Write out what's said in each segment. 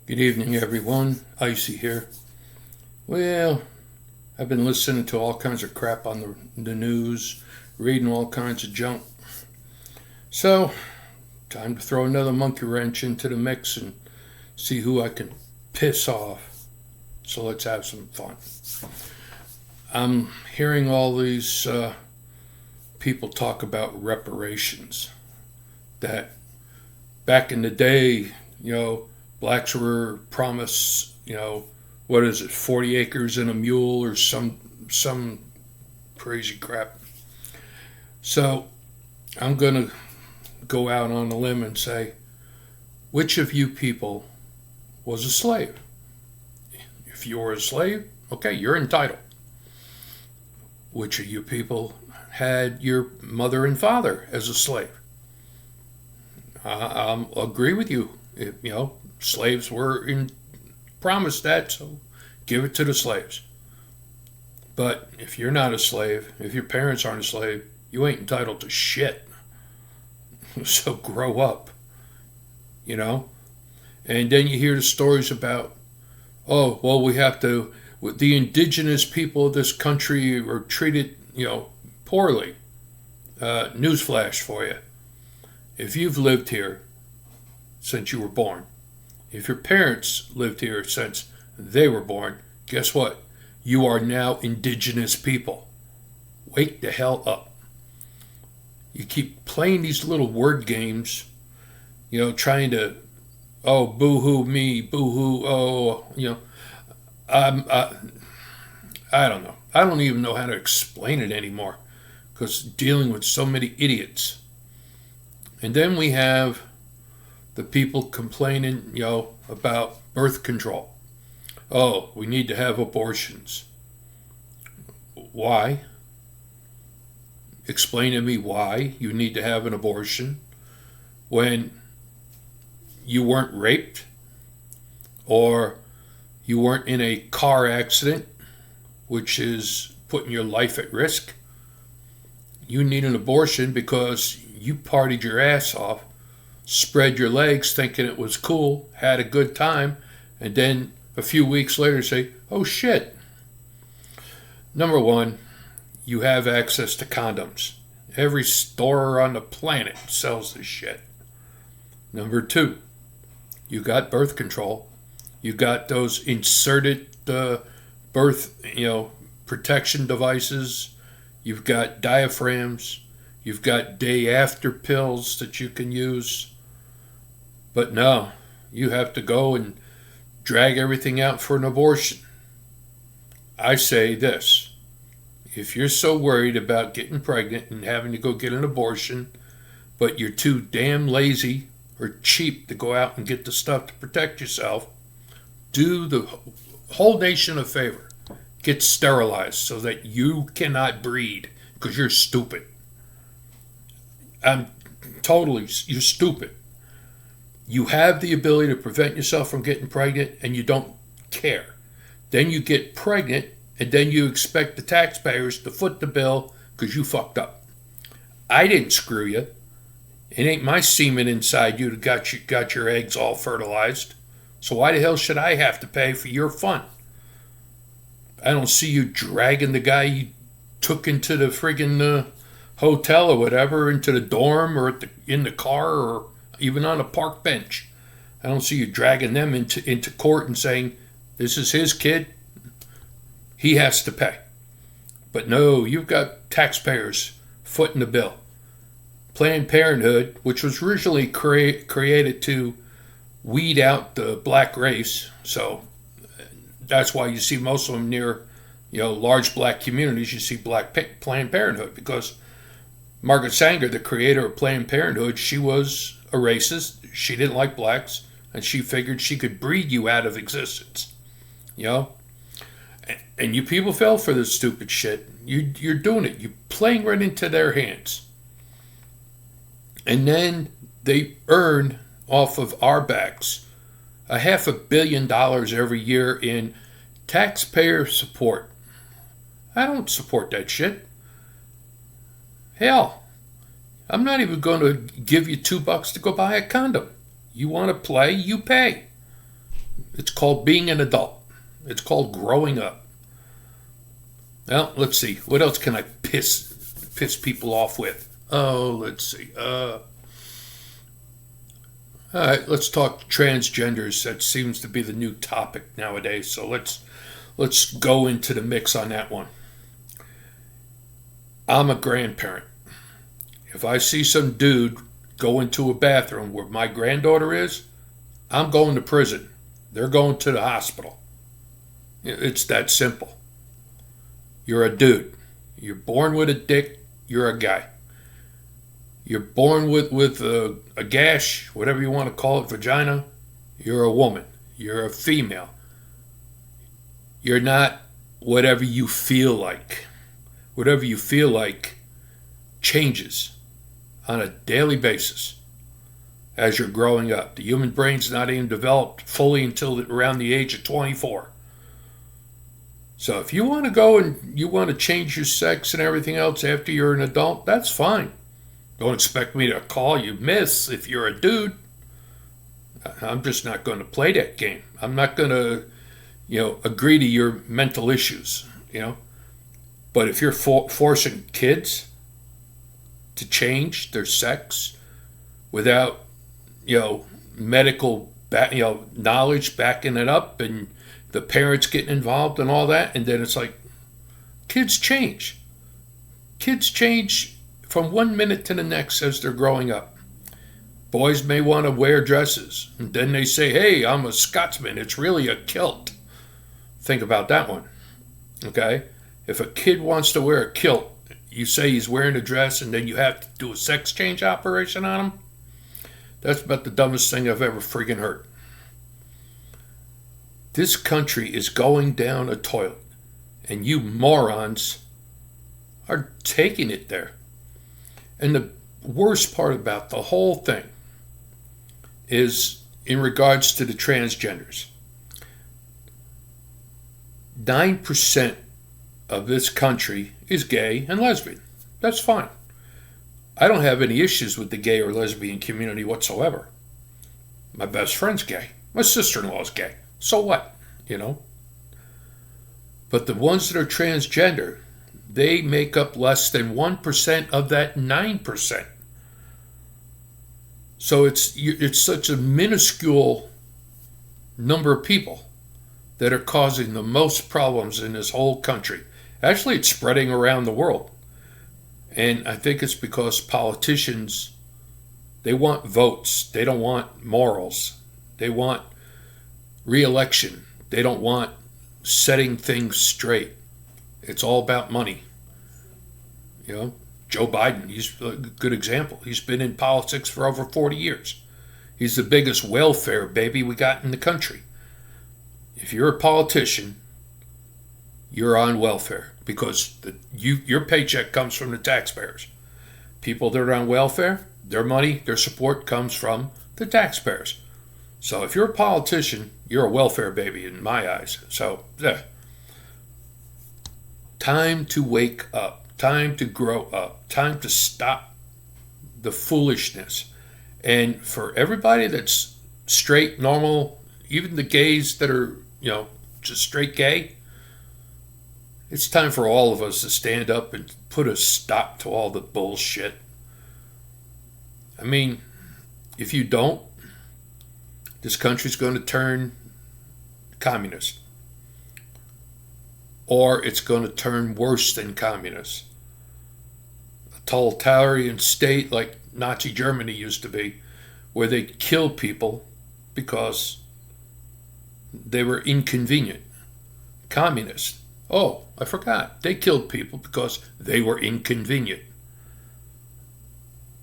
Good evening, everyone. Icy here. Well, I've been listening to all kinds of crap on the news, reading all kinds of junk. So, time to throw another monkey wrench into the mix and see who I can piss off. So let's have some fun. I'm hearing all these people talk about reparations. That back in the day, blacks were promised, what is it, 40 acres and a mule or some crazy crap. So I'm going to go out on a limb and say, which of you people was a slave? If you were a slave, okay, you're entitled. Which of you people had your mother and father as a slave? I'll agree with you. Slaves were promised that, so give it to the slaves. But if you're not a slave, if your parents aren't a slave, you ain't entitled to shit. So grow up, And then you hear the stories about, the indigenous people of this country are treated, poorly. Newsflash for you. If you've lived here since you were born, if your parents lived here since they were born, guess what? You are now indigenous people. Wake the hell up. You keep playing these little word games, trying to, boo-hoo me, boo-hoo, I don't know. I don't even know how to explain it anymore because dealing with so many idiots. And then we have the people complaining, about birth control. Oh, we need to have abortions. Why? Explain to me why you need to have an abortion when you weren't raped or you weren't in a car accident, which is putting your life at risk. You need an abortion because you partied your ass off, spread your legs thinking it was cool, had a good time, and then a few weeks later say, oh shit. Number one, you have access to condoms. Every store on the planet sells this shit. Number two, you got birth control. You got those inserted birth, protection devices. You've got diaphragms. You've got day after pills that you can use. But no, you have to go and drag everything out for an abortion. I say this. If you're so worried about getting pregnant and having to go get an abortion, but you're too damn lazy or cheap to go out and get the stuff to protect yourself, do the whole nation a favor. Get sterilized so that you cannot breed because you're stupid. You're stupid. You have the ability to prevent yourself from getting pregnant and you don't care. Then you get pregnant and then you expect the taxpayers to foot the bill because you fucked up. I didn't screw you. It ain't my semen inside you that got your eggs all fertilized. So why the hell should I have to pay for your fun? I don't see you dragging the guy you took into the friggin' hotel or whatever, into the dorm or in the car or even on a park bench. I don't see you dragging them into court and saying, this is his kid, he has to pay. But no, you've got taxpayers footing the bill. Planned Parenthood, which was originally created to weed out the black race, so that's why you see most of them near, large black communities. You see Planned Parenthood because Margaret Sanger, the creator of Planned Parenthood, she was a racist. She didn't like blacks, and she figured she could breed you out of existence. And you people fell for this stupid shit. You're doing it. You're playing right into their hands. And then they earn off of our backs $500 million every year in taxpayer support. I don't support that shit. Hell, I'm not even going to give you $2 to go buy a condom. You want to play, you pay. It's called being an adult. It's called growing up. Well, let's see. What else can I piss people off with? Oh, let's see. All right, let's talk transgenders. That seems to be the new topic nowadays. So let's go into the mix on that one. I'm a grandparent. If I see some dude go into a bathroom where my granddaughter is, I'm going to prison. They're going to the hospital. It's that simple. You're a dude. You're born with a dick. You're a guy. You're born with a gash, whatever you want to call it, vagina. You're a woman. You're a female. You're not whatever you feel like. Whatever you feel like changes on a daily basis as you're growing up. The human brain's not even developed fully until around the age of 24. So if you want to go and you want to change your sex and everything else after you're an adult, that's fine. Don't expect me to call you miss if you're a dude. I'm just not going to play that game. I'm not going to, agree to your mental issues, But if you're forcing kids to change their sex without, medical knowledge backing it up, and the parents getting involved and all that, and then it's like, kids change. Kids change from 1 minute to the next as they're growing up. Boys may want to wear dresses, and then they say, hey, I'm a Scotsman. It's really a kilt. Think about that one, okay? If a kid wants to wear a kilt, you say he's wearing a dress, and then you have to do a sex change operation on him? That's about the dumbest thing I've ever friggin' heard. This country is going down a toilet, and you morons are taking it there. And the worst part about the whole thing is in regards to the transgenders. 9% of this country is gay and lesbian. That's fine. I don't have any issues with the gay or lesbian community whatsoever. My best friend's gay. My sister-in-law's gay. So what? But the ones that are transgender, they make up less than 1% of that 9%. So it's such a minuscule number of people that are causing the most problems in this whole country. Actually, it's spreading around the world. And I think it's because politicians, they want votes. They don't want morals. They want re-election. They don't want setting things straight. It's all about money. Joe Biden, he's a good example. He's been in politics for over 40 years. He's the biggest welfare baby we got in the country. If you're a politician, you're on welfare because your paycheck comes from the taxpayers. People that are on welfare, their money, their support comes from the taxpayers. So if you're a politician, you're a welfare baby in my eyes. So, time to wake up. Time to grow up. Time to stop the foolishness. And for everybody that's straight, normal, even the gays that are, just straight gay, it's time for all of us to stand up and put a stop to all the bullshit. I mean, if you don't, this country's going to turn communist. Or it's going to turn worse than communist. A totalitarian state like Nazi Germany used to be, where they killed people because they were inconvenient. Communist. Oh, I forgot. They killed people because they were inconvenient.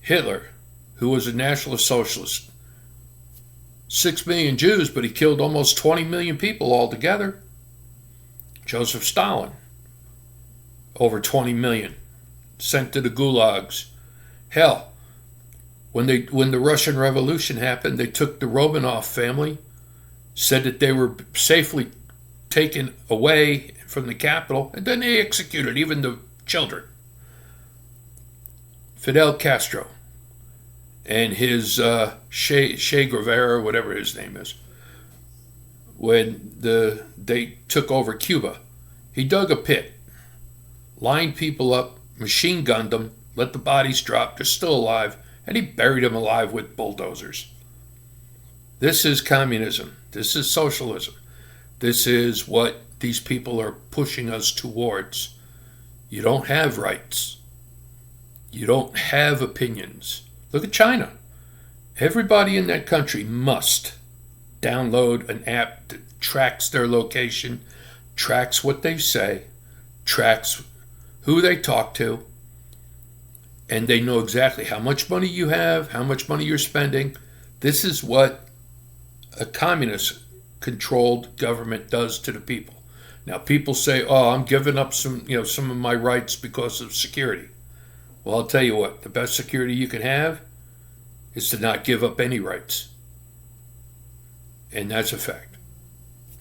Hitler, who was a National Socialist, 6 million Jews, but he killed almost 20 million people altogether. Joseph Stalin, over 20 million, sent to the gulags. Hell, when the Russian Revolution happened, they took the Romanov family, said that they were safely taken away from the capital, and then they executed even the children. Fidel Castro and his Che Guevara, whatever his name is, when they took over Cuba. He dug a pit, lined people up, machine gunned them, let the bodies drop, they're still alive, and he buried them alive with bulldozers. This is communism. This is socialism. This is what these people are pushing us towards. You don't have rights. You don't have opinions. Look at China. Everybody in that country must download an app that tracks their location, tracks what they say, tracks who they talk to, and they know exactly how much money you have, how much money you're spending. This is what a communist-controlled government does to the people. Now, people say, "Oh, I'm giving up some of my rights because of security." Well, I'll tell you what: the best security you can have is to not give up any rights, and that's a fact.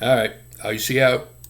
All right, Icy out.